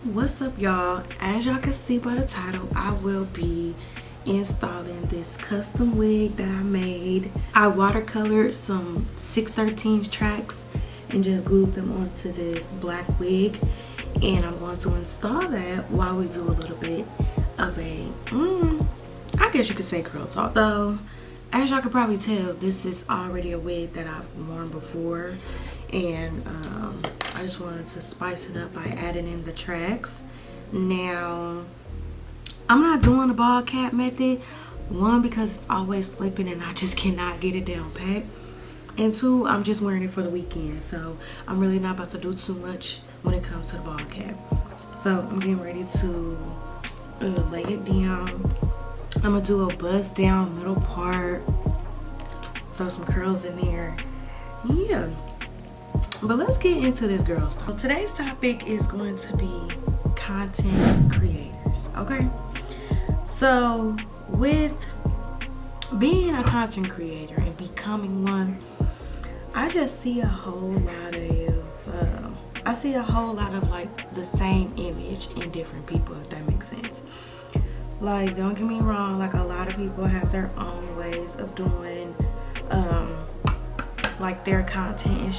What's up, y'all? As y'all can see by the title, I will be installing this custom wig that I made. I watercolored some 613 tracks and just glued them onto this black wig, and I'm going to install that while we do a little bit of a I guess you could say girl talk. So as y'all can probably tell, this is already a wig that I've worn before, and I just wanted to spice it up by adding in the tracks. Now, I'm not doing the ball cap method. One, because it's always slipping and I just cannot get it down pat. And two, I'm just wearing it for the weekend, so I'm really not about to do too much when it comes to the ball cap. So I'm getting ready to lay it down. I'm gonna do a buzz down middle part, throw some curls in there. Yeah. But let's get into this girl stuff. So today's topic is going to be content creators, okay? So with being a content creator and becoming one, I just see a whole lot of like the same image in different people, if that makes sense. Like, don't get me wrong, like a lot of people have their own ways of doing like their content and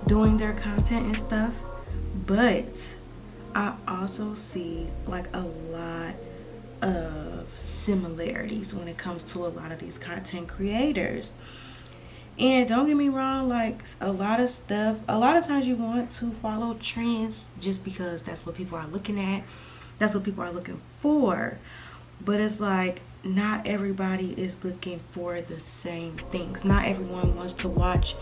doing their content and stuff, but I also see like a lot of similarities when it comes to a lot of these content creators. And don't get me wrong, like a lot of times you want to follow trends just because that's what people are looking at, that's what people are looking for. But it's like not everybody is looking for the same things. Not everyone wants to watch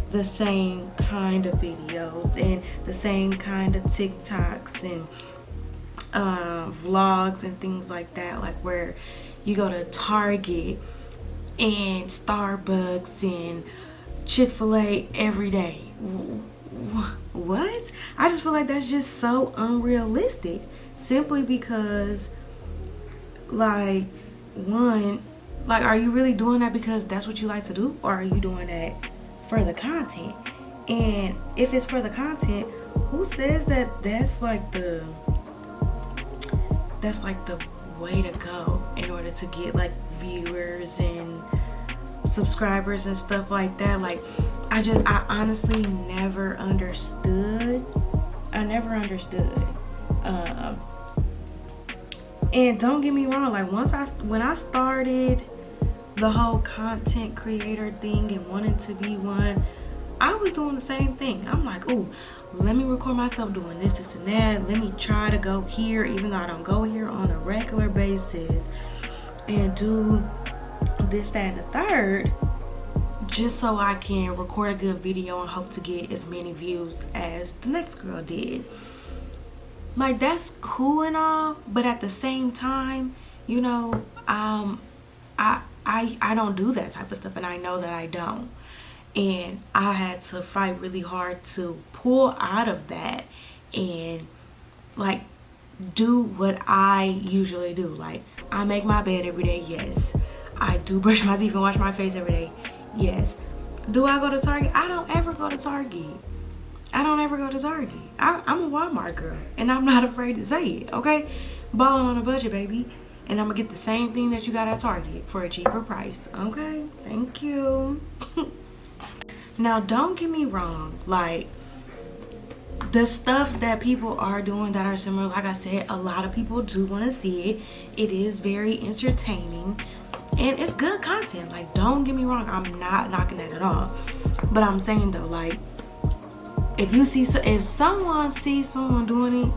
the same kind of videos and the same kind of TikToks and vlogs and things like that, like where you go to Target and Starbucks and Chick-fil-A every day. What? I just feel like that's just so unrealistic, simply because like, one, like, are you really doing that because that's what you like to do, or are you doing that for the content? And if it's for the content, who says that that's like the way to go in order to get like viewers and subscribers and stuff like that? Like, I honestly never understood. And don't get me wrong, like when I started the whole content creator thing and wanting to be one, I was doing the same thing. I'm like, oh, let me record myself doing this and that. Let me try to go here, even though I don't go here on a regular basis, and do this, that, and the third, just so I can record a good video and hope to get as many views as the next girl did. Like, that's cool and all, but at the same time, you know, I don't do that type of stuff, and I know that I don't. And I had to fight really hard to pull out of that and like do what I usually do. Like, I make my bed every day, yes. I do brush my teeth and wash my face every day, yes. Do I go to Target? I don't ever go to Target. I'm a Walmart girl, and I'm not afraid to say it, okay? Balling on a budget, baby. And I'm gonna get the same thing that you got at Target for a cheaper price, okay? Thank you. Now, don't get me wrong, like, the stuff that people are doing that are similar, like I said, a lot of people do want to see it. It is very entertaining, and it's good content. Like, don't get me wrong, I'm not knocking that at all. But I'm saying though, like, if someone sees someone doing it,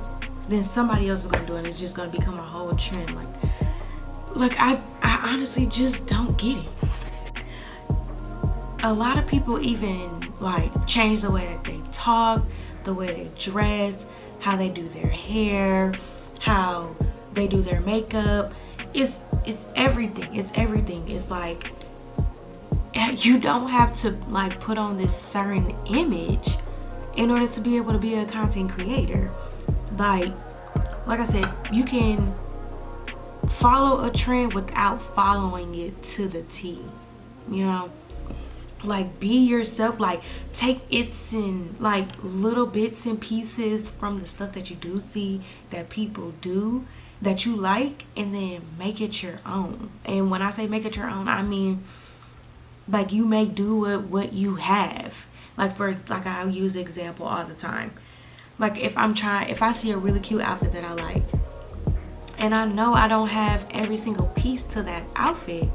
then somebody else is gonna do it. It's just gonna become a whole trend. Like I honestly just don't get it. A lot of people even like change the way that they talk, the way they dress, how they do their hair, how they do their makeup. It's everything. It's like, you don't have to like put on this certain image in order to be able to be a content creator. Like I said, you can follow a trend without following it to the T, you know? Like, be yourself. Like, take it's in like little bits and pieces from the stuff that you do see that people do that you like, and then make it your own. And when I say make it your own, I mean like you may do what you have. Like, for like, I use the example all the time. Like, if I see a really cute outfit that I like, and I know I don't have every single piece to that outfit,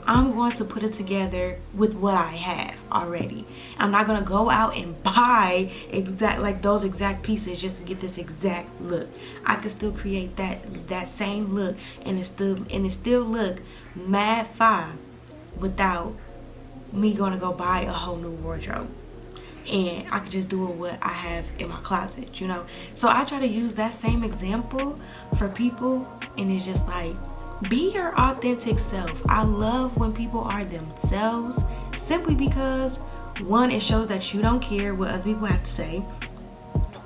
I'm going to put it together with what I have already. I'm not going to go out and buy those exact pieces just to get this exact look. I can still create that same look, and it still look mad fire without me going to go buy a whole new wardrobe. And I could just do it what I have in my closet, you know. So I try to use that same example for people, and it's just like, be your authentic self. I love when people are themselves, simply because, one, it shows that you don't care what other people have to say.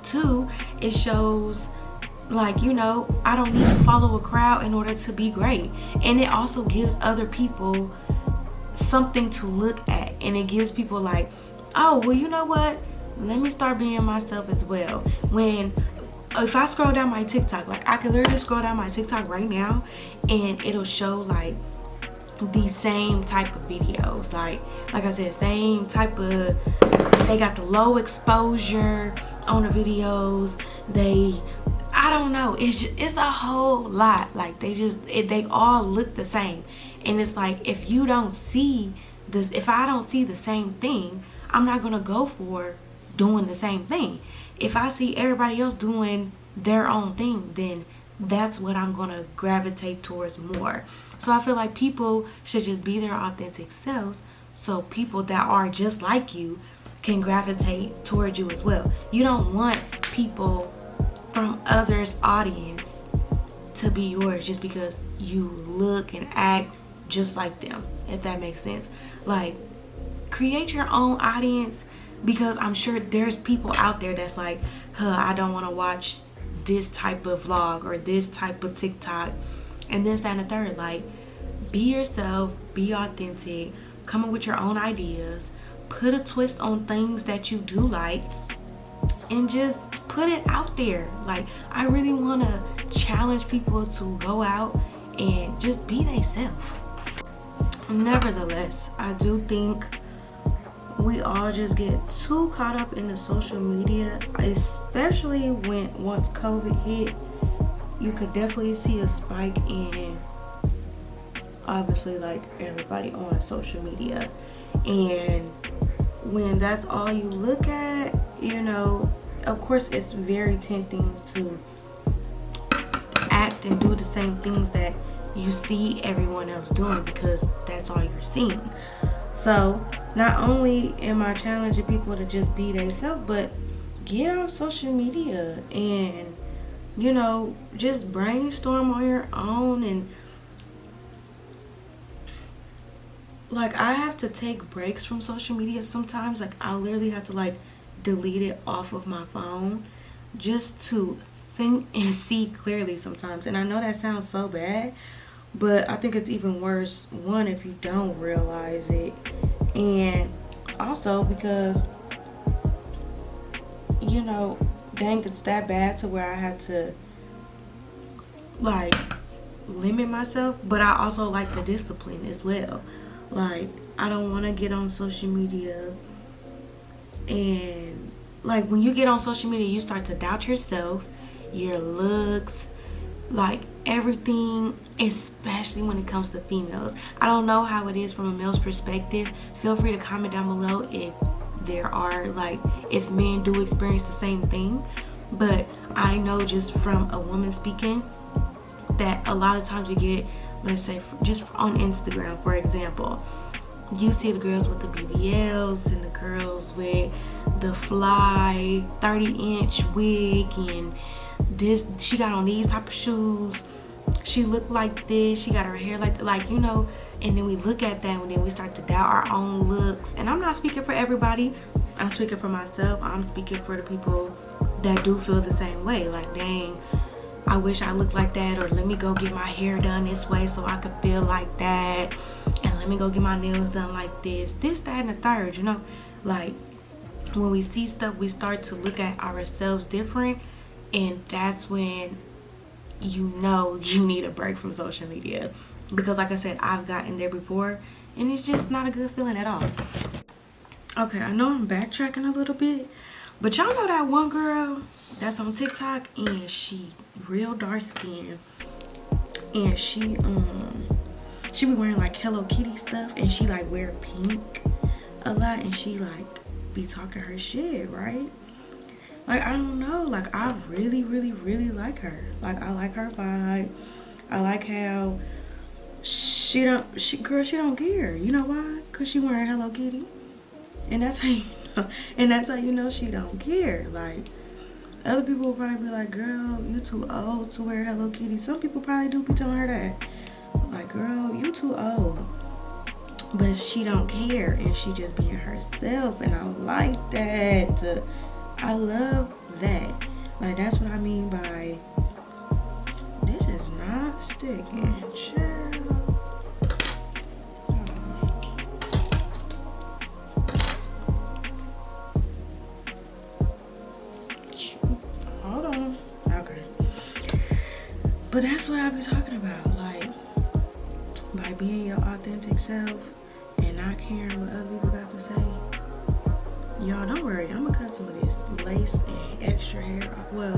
Two, it shows like, you know, I don't need to follow a crowd in order to be great. And it also gives other people something to look at, and it gives people like, oh, well, you know what, let me start being myself as well. If I scroll down my TikTok, like, I can literally scroll down my TikTok right now, and it'll show like the same type of videos, like I said, same type of, they got the low exposure on the videos, I don't know, it's a whole lot. Like, they all look the same. And it's like, if you don't see this, if I don't see the same thing, I'm not gonna go for doing the same thing. If I see everybody else doing their own thing, then that's what I'm gonna gravitate towards more. So I feel like people should just be their authentic selves, so people that are just like you can gravitate towards you as well. You don't want people from others' audience to be yours just because you look and act just like them, if that makes sense. Like, create your own audience, because I'm sure there's people out there that's like, I don't want to watch this type of vlog or this type of TikTok and this, that, and the third. Like, be yourself, be authentic, come up with your own ideas, put a twist on things that you do like, and just put it out there. Like, I really want to challenge people to go out and just be themselves. Nevertheless, I do think we all just get too caught up in the social media, especially once COVID hit. You could definitely see a spike in, obviously, like, everybody on social media. And when that's all you look at, you know, of course it's very tempting to act and do the same things that you see everyone else doing, because that's all you're seeing. So not only am I challenging people to just be themselves, but get on social media and, you know, just brainstorm on your own. And like, I have to take breaks from social media sometimes. Like, I literally have to like delete it off of my phone just to think and see clearly sometimes. And I know that sounds so bad, but I think it's even worse, one, if you don't realize it, and also because, you know, dang, it's that bad to where I have to like limit myself. But I also like the discipline as well. Like, I don't want to get on social media, and like, when you get on social media, you start to doubt yourself, your looks, like everything, especially when it comes to females. I don't know how it is from a male's perspective. Feel free to comment down below if there are, like, if men do experience the same thing. But I know, just from a woman speaking, that a lot of times we get, let's say, just on Instagram, for example, you see the girls with the BBLs and the girls with the fly 30-inch wig, and this, she got on these type of shoes, she looked like this, she got her hair like that, like, you know. And then we look at that, and then we start to doubt our own looks. And I'm not speaking for everybody, I'm speaking for myself. I'm speaking for the people that do feel the same way. Like, dang, I wish I looked like that, or let me go get my hair done this way so I could feel like that, and let me go get my nails done like this, that, and the third, you know? Like, when we see stuff, we start to look at ourselves different, and that's when you know you need a break from social media. Because like I said, I've gotten there before, and it's just not a good feeling at all. Okay, I know I'm backtracking a little bit, but y'all know that one girl that's on TikTok, and she real dark skin, and she be wearing like Hello Kitty stuff, and she like wear pink a lot, and she like be talking her shit, right? Like, I don't know, like, I really like her. Like, I like her vibe. I like how she don't care. You know why? Cause she wearing Hello Kitty, and that's how you know. And that's how you know she don't care. Like, other people will probably be like, "Girl, you too old to wear Hello Kitty." Some people probably do be telling her that. Like, "Girl, you too old." But she don't care, and she just being herself, and I like that. I love that. Like, that's what I mean by this is not sticking. Chill. Hold on. Okay. But that's what I be talking about. Like, by being your authentic self and not caring what other people got to say. Y'all, don't worry. I'm gonna cut some of this lace and extra hair off. Well,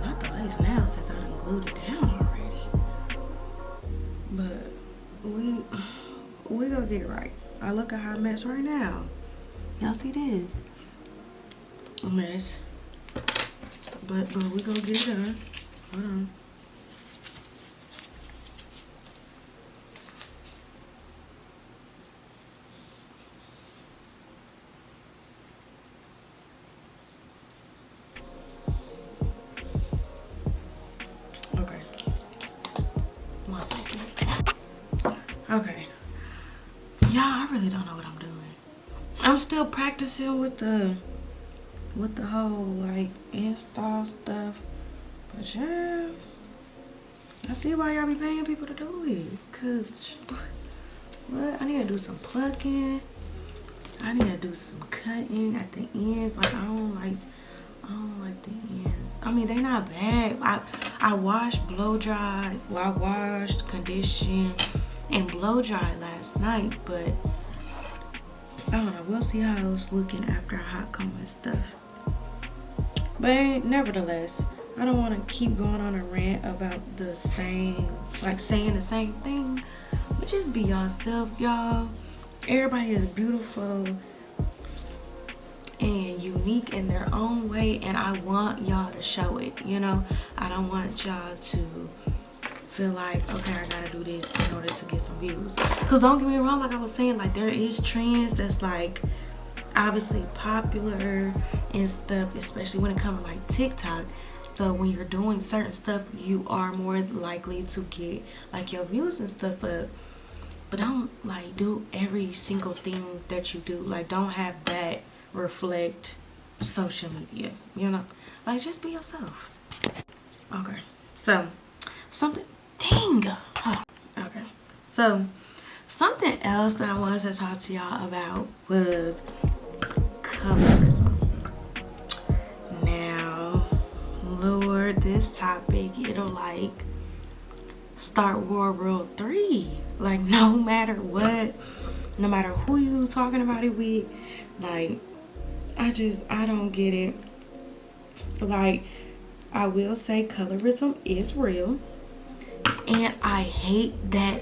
not the lace now since I done glued it down already. But we gonna get right. I look a hot mess right now. Y'all see this? A mess. But we gonna get it done. Hold on. Okay. Y'all, I really don't know what I'm doing. I'm still practicing with the whole like install stuff. But yeah, I see why y'all be paying people to do it. Cause what? I need to do some plucking. I need to do some cutting at the ends. Like, I don't like the ends. I mean, they not bad. I washed, blow dried. Well, I washed, conditioned, and blow dried last night, but I don't know. We'll see how it's looking after I hot comb and stuff. But nevertheless, I don't want to keep going on a rant about the same, like saying the same thing. But just be yourself, y'all. Everybody is beautiful and unique in their own way, and I want y'all to show it, you know? I don't want y'all to feel like, okay, I gotta do this in order to get some views. Because don't get me wrong, like I was saying, like there is trends that's like obviously popular and stuff, especially when it comes to like TikTok. So when you're doing certain stuff, you are more likely to get like your views and stuff up. But don't like do every single thing that you do. Like, don't have that reflect social media, you know? Like, just be yourself. Okay, so something, dang, hold on. Okay, so something else that I wanted to talk to y'all about was colorism. Now, Lord, this topic, it'll like start World War III. Like, no matter what, no matter who you talking about it with, like, I don't get it. Like, I will say colorism is real, and I hate that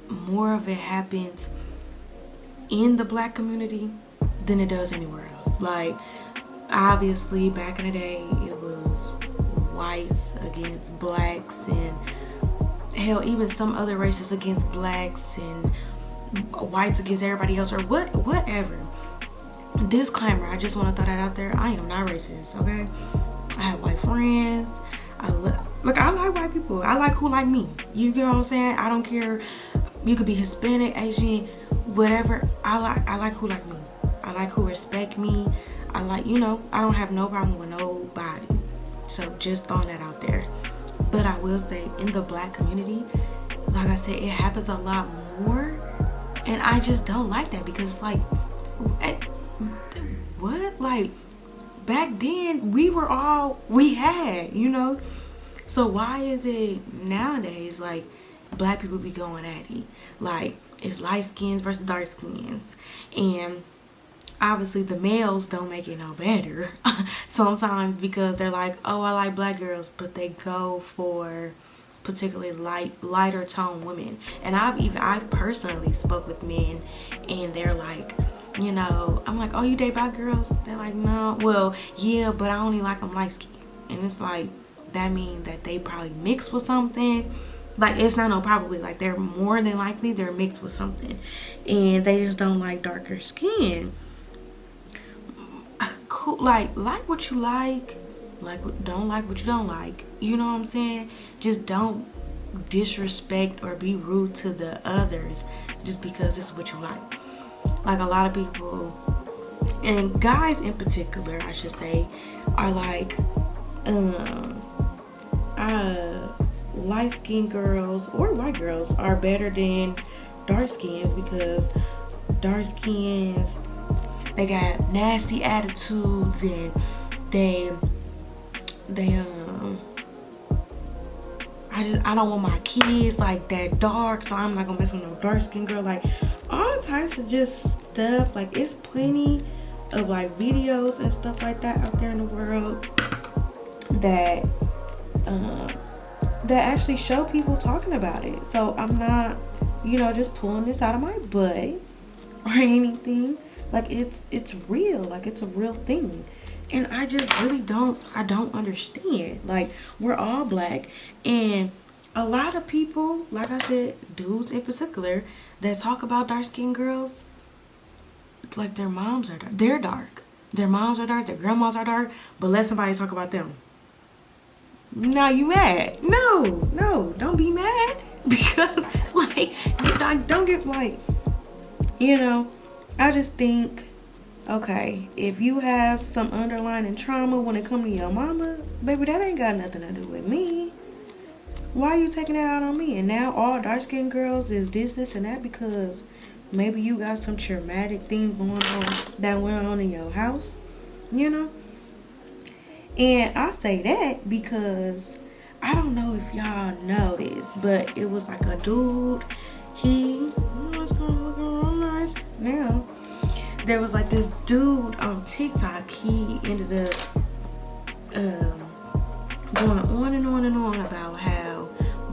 more of it happens in the Black community than it does anywhere else. Like, obviously back in the day it was whites against blacks, and hell, even some other races against blacks, and whites against everybody else, or whatever. Disclaimer, I just want to throw that out there. I am not racist, okay? I have white friends. I like white people. I like who like me. You get what I'm saying? I don't care. You could be Hispanic, Asian, whatever. I like who like me. I like who respect me. I like, you know, I don't have no problem with nobody. So just throwing that out there. But I will say, in the Black community, like I said, it happens a lot more And I just don't like that, because it's like, what? Like, back then we were all we had, you know? So why is it nowadays like black people be going at it? Like, it's light skins versus dark skins. And obviously the males don't make it no better sometimes, because they're like, oh, I like black girls, but they go for particularly lighter tone women. And I've personally spoke with men, and they're like, you know, I'm like, oh, you date black girls? They're like, no. Well, yeah, but I only like them light skinned. And it's like, that means that they probably mixed with something. Like, it's not no probably, like, they're more than likely they're mixed with something, and they just don't like darker skin. Cool. Like what you like don't like what you don't like, you know what I'm saying? Just don't disrespect or be rude to the others just because this is what you like. Like, a lot of people, and guys in particular, I should say, are like, light skinned girls or white girls are better than dark skins, because dark skins, they got nasty attitudes, and they I don't want my kids like that dark, so I'm not gonna mess with no dark skinned girl. Like, all types of just stuff. Like, it's plenty of like videos and stuff like that out there in the world that that actually show people talking about it. So I'm not, you know, just pulling this out of my butt or anything. Like, it's real. Like, it's a real thing. And I just really don't understand. Like, we're all black, and a lot of people, like I said, dudes in particular, that talk about dark-skinned girls, like, their moms are dark. They're dark. Their moms are dark. Their grandmas are dark. But let somebody talk about them. Now you mad? No, don't be mad, because like, don't get like, you know. I just think, okay, if you have some underlying trauma when it comes to your mama, baby, that ain't got nothing to do with me. Why are you taking that out on me? And now all dark skinned girls is this, and that, because maybe you got some traumatic thing going on that went on in your house, you know? And I say that because I don't know if y'all know this, but it was like a dude. It's gonna look real nice now. There was like this dude on TikTok. He ended up going on and on and on about how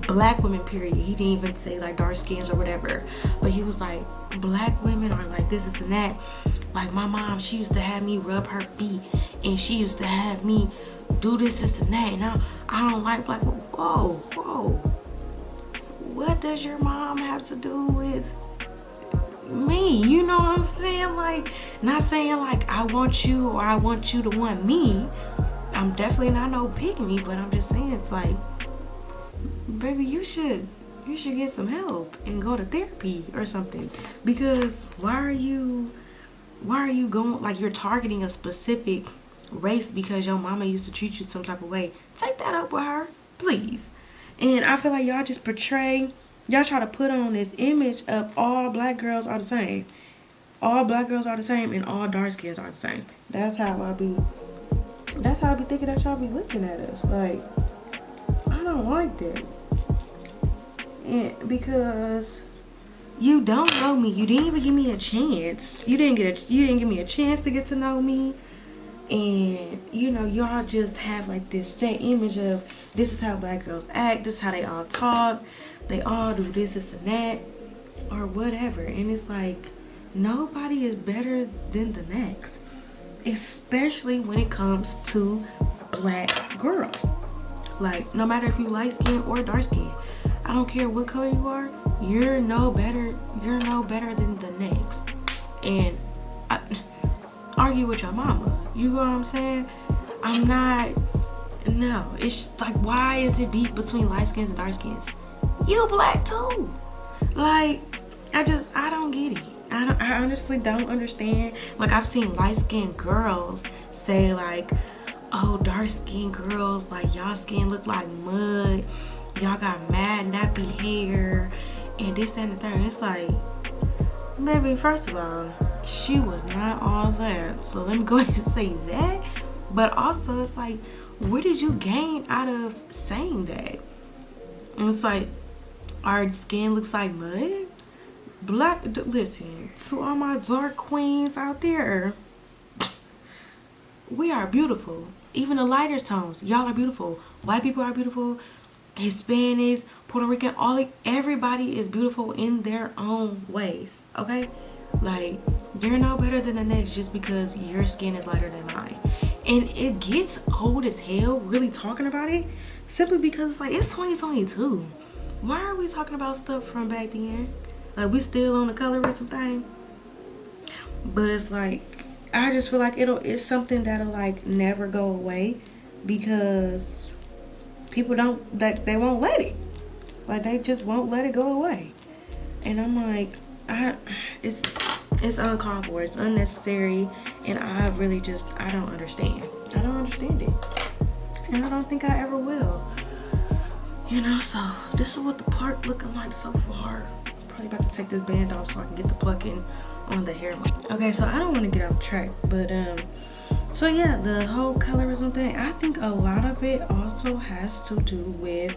black women, period. He didn't even say like dark skins or whatever, but he was like, black women are like this and that. Like, my mom, she used to have me rub her feet, and she used to have me do this and that. And I don't like black women. Whoa. What does your mom have to do with me? You know what I'm saying? Like, not saying like I want you or I want you to want me. I'm definitely not no pick me, but I'm just saying, it's like, baby, you should get some help and go to therapy or something. Because why are you going, like, you're targeting a specific race because your mama used to treat you some type of way? Take that up with her, please. And I feel like y'all just y'all try to put on this image of all black girls are the same. All black girls are the same, and all dark skins are the same. That's how I be thinking that y'all be looking at us. Like, I don't like that. And because you don't know me, you didn't even give me a chance. You didn't give me a chance to get to know me. And, you know, y'all just have like this set image of, this is how black girls act, this is how they all talk, they all do this and that, or whatever. And it's like, nobody is better than the next, especially when it comes to black girls. Like, no matter if you light skin or dark skin, I don't care what color you are, you're no better than the next. And argue with your mama, you know what I'm saying? No, it's like, why is it beef between light skins and dark skins? You black too. Like, I don't get it. I honestly don't understand. Like, I've seen light skinned girls say like, oh, dark skinned girls, like, y'all skin look like mud, y'all got mad nappy hair, and this and the third. And it's like, Baby, first of all, she was not all that. So let me go ahead and say that. But also, it's like, what did you gain out of saying that? And it's like, our skin looks like mud. Listen, to all my dark queens out there, we are beautiful. Even the lighter tones, y'all are beautiful. White people are beautiful. Hispanics, Puerto Rican, everybody is beautiful in their own ways. Okay, like, you're no better than the next just because your skin is lighter than mine. And it gets old as hell really talking about it, simply because it's like, it's 2022. Why are we talking about stuff from back then? Like, we still on the colorism thing. But it's like, I just feel like it's something that'll like never go away, because people they won't let it. Like, they just won't let it go away. And I'm like, it's uncalled for, it's unnecessary, and I really I don't understand. I don't understand it. And I don't think I ever will. You know, so this is what the part looking like so far. I'm probably about to take this band off so I can get the plucking on the hairline. Okay, so I don't want to get off track, but so yeah, the whole colorism thing, I think a lot of it also has to do with,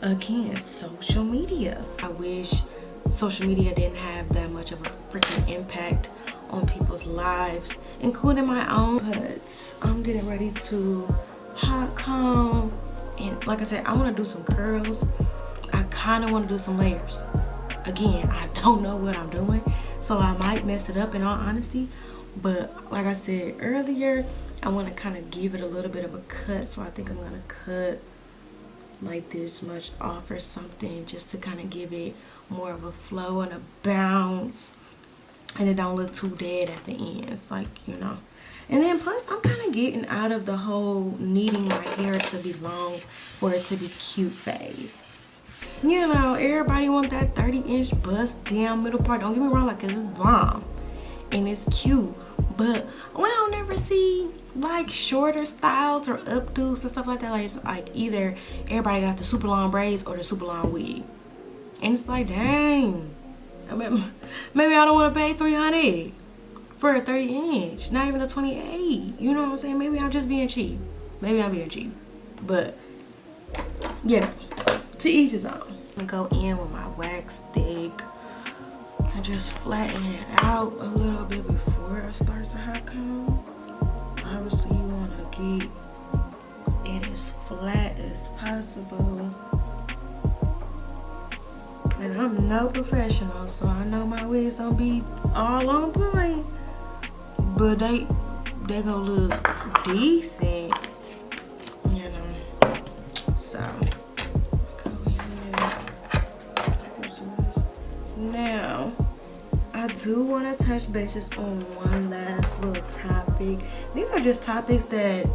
again, social media. I wish social media didn't have that much of a freaking impact on people's lives, including my own. But I'm getting ready to hot comb, and like I said, I want to do some curls. I kind of want to do some layers. Again, I don't know what I'm doing, so I might mess it up in all honesty. But like I said earlier, I want to kind of give it a little bit of a cut. So I think I'm going to cut like this much off or something, just to kind of give it more of a flow and a bounce, and it don't look too dead at the ends, like, you know. And then plus, I'm kind of getting out of the whole needing my hair to be long for it to be cute phase. You know, everybody want that 30-inch bust down middle part. Don't get me wrong, like, 'cause it's bomb and it's cute, but we don't ever see like shorter styles or updos and stuff like that. Like, it's like either everybody got the super long braids or the super long wig, and it's like, dang, I mean, maybe I don't want to pay $300 for a 30-inch, not even a 28. You know what I'm saying? Maybe I'm just being cheap. Maybe I'm being cheap, but yeah, to each his own. I'm gonna go in with my wax stick and just flatten it out a little bit before I start to hot comb. Obviously, you want to get it as flat as possible. And I'm no professional, so I know my wigs don't be all on point, but they gonna look decent, you know. So go ahead. Now, I do want to touch bases on one last little topic. These are just topics that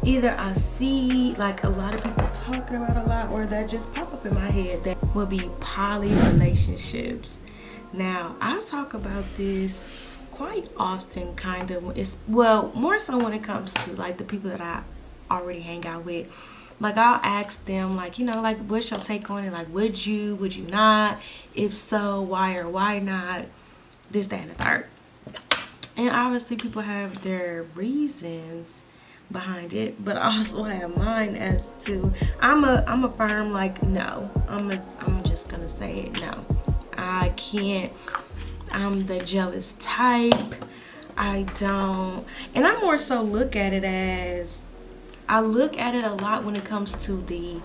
either I see like a lot of people talking about a lot, or that just pop up in my head, that will be poly relationships. Now, I talk about this quite often, kind of. It's, well, more so when it comes to like the people that I already hang out with. Like, I'll ask them, like, you know, like, what's your take on it? Like, would you not? If so, why or why not? This, that, and the third. And obviously people have their reasons behind it, but I also have mine as to, I'm a firm, like, no. I'm just gonna say it, no. I can't. I'm the jealous type. I don't. And I more so look at it as, I look at it a lot when it comes to the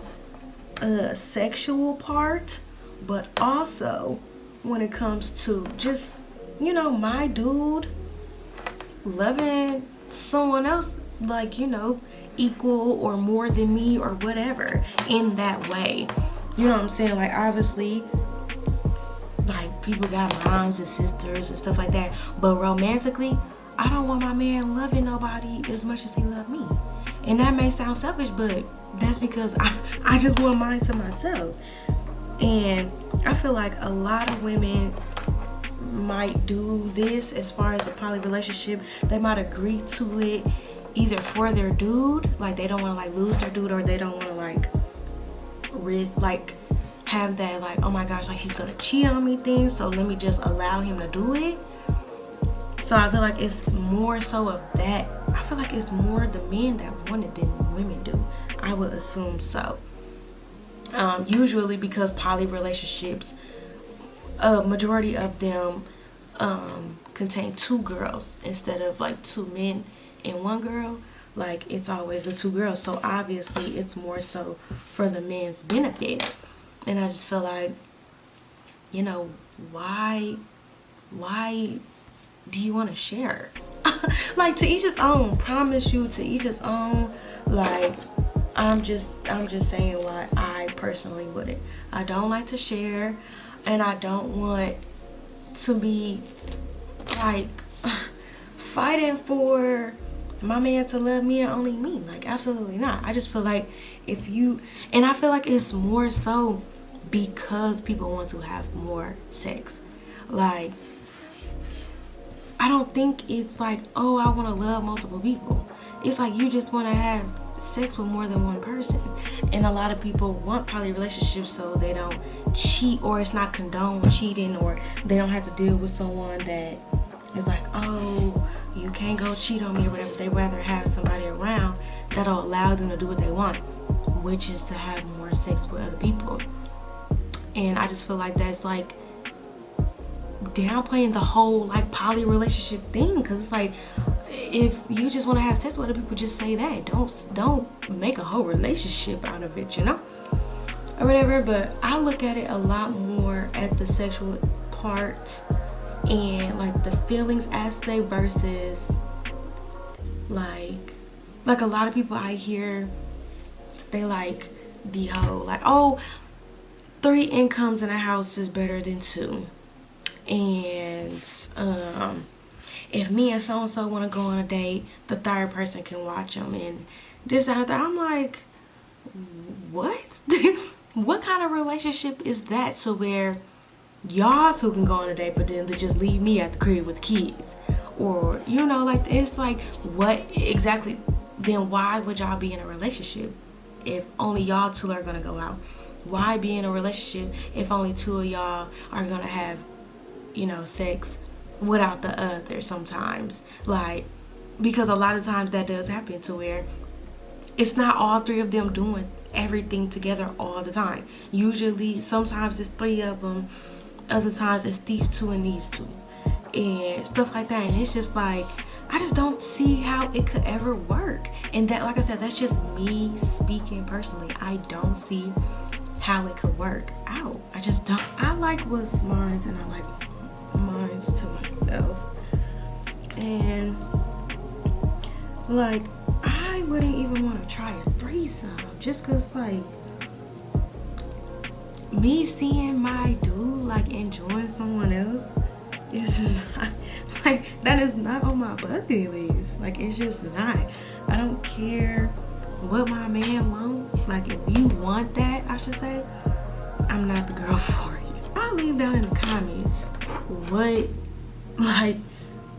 sexual part, but also when it comes to just, you know, my dude loving someone else, like, you know, equal or more than me or whatever, in that way. You know what I'm saying? Like, obviously, like, people got moms and sisters and stuff like that, but romantically, I don't want my man loving nobody as much as he loved me. And that may sound selfish, but that's because I just want mine to myself. And I feel like a lot of women might do this as far as a poly relationship. They might agree to it either for their dude, like they don't want to like lose their dude, or they don't want to like risk, like have that like, oh my gosh, like he's gonna cheat on me thing, so let me just allow him to do it. So I feel like it's more so of that. I feel like it's more the men that want it than women do. I would assume so. Usually because poly relationships, a majority of them contain 2 girls instead of like 2 men and 1 girl. Like it's always the 2 girls, so obviously it's more so for the men's benefit. And I just feel like, you know, why do you want to share? Like, to each his own. Promise you, to each his own. Like, I'm just saying why I personally wouldn't. I don't like to share, and I don't want to be like fighting for my man to love me and only me. Like, absolutely not. I just feel like if you, and I feel like it's more so because people want to have more sex. Like, I don't think it's like, oh, I want to love multiple people. It's like you just want to have sex with more than one person. And a lot of people want poly relationships so they don't cheat, or it's not condoned cheating, or they don't have to deal with someone that is like, oh, you can't go cheat on me or whatever. They rather have somebody around that'll allow them to do what they want, which is to have more sex with other people. And I just feel like that's like downplaying the whole like poly relationship thing, because it's like, if you just want to have sex with other people, just say that. Don't make a whole relationship out of it, you know, or whatever. But I look at it a lot more at the sexual part and like the feelings aspect versus like a lot of people I hear, they like the whole like, oh, 3 incomes in a house is better than 2. And if me and so-and-so want to go on a date, the 3rd person can watch them and this and that. I'm like, what? What kind of relationship is that, to where y'all 2 can go on a date but then they just leave me at the crib with kids? Or, you know, like, it's like, what exactly? Then why would y'all be in a relationship if only y'all 2 are gonna go out? Why be in a relationship if only 2 of y'all are gonna have, you know, sex without the other sometimes? Like, because a lot of times that does happen, to where it's not all 3 of them doing everything together all the time. Usually, sometimes it's 3 of them, other times it's these 2 and these 2 and stuff like that. And it's just like, I just don't see how it could ever work. And that, like I said, that's just me speaking personally. I don't see how it could work out. I just don't. I like what's mine, and I like mine's to myself. And like, I wouldn't even want to try a threesome, just cause like me seeing my dude like enjoying someone else is not like, that is not on my bucket list. Like, it's just not. I don't care what my man wants. Like, if you want that, I should say, I'm not the girl for you. I'll leave down in the comments what, like,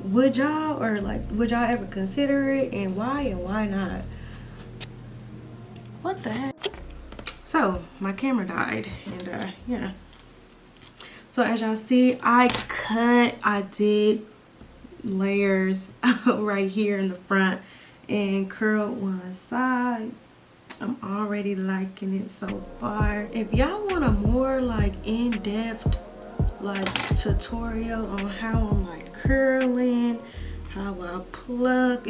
would y'all ever consider it, and why not? What the heck? So my camera died, and yeah. So as y'all see, I did layers right here in the front and curled one side. I'm already liking it so far. If y'all want a more like in-depth like tutorial on how I'm like curling, how I pluck,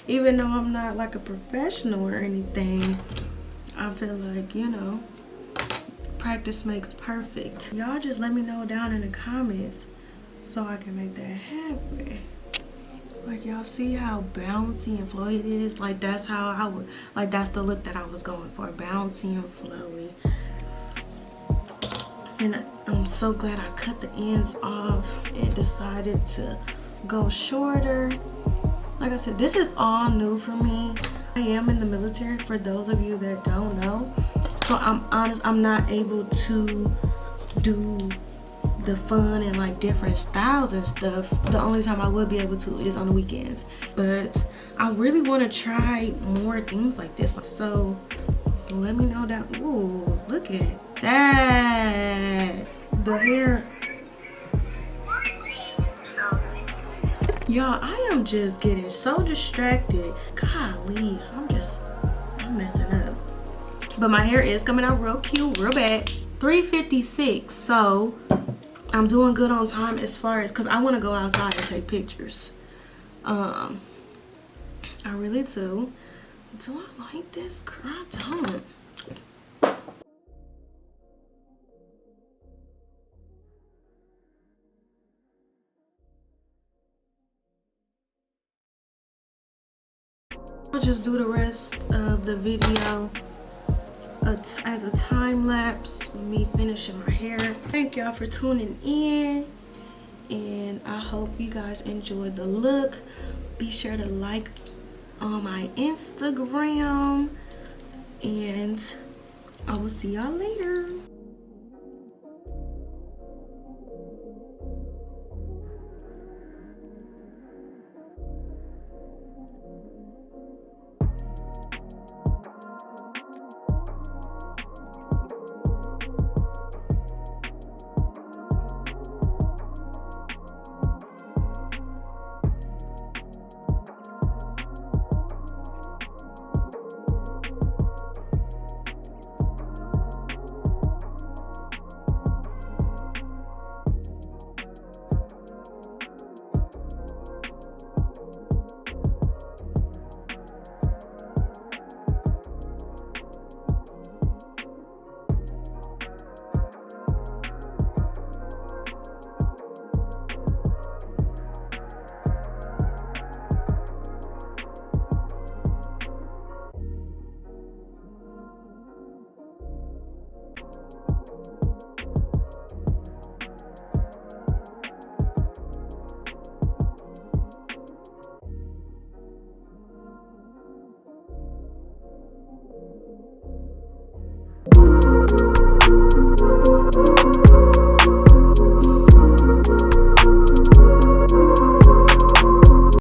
even though I'm not like a professional or anything, I feel like, you know, practice makes perfect. Y'all just let me know down in the comments so I can make that happen. Like, y'all see how bouncy and flowy it is? Like, that's how I would, like, that's the look that I was going for, bouncy and flowy. And I'm so glad I cut the ends off and decided to go shorter. Like I said, this is all new for me. I am in the military, for those of you that don't know. So I'm honest, I'm not able to do the fun and like different styles and stuff. The only time I would be able to is on the weekends. But I really want to try more things like this. So Let me know that. Ooh, look at that. The hair. Y'all, I am just getting so distracted. Golly, I'm messing up. But my hair is coming out real cute, real bad. 3:56, so I'm doing good on time as far as, because I want to go outside and take pictures. I really do. Do I like this? I don't. I'll just do the rest of the video as a time lapse, me finishing my hair. Thank y'all for tuning in, and I hope you guys enjoyed the look. Be sure to like on my Instagram, and I will see y'all later.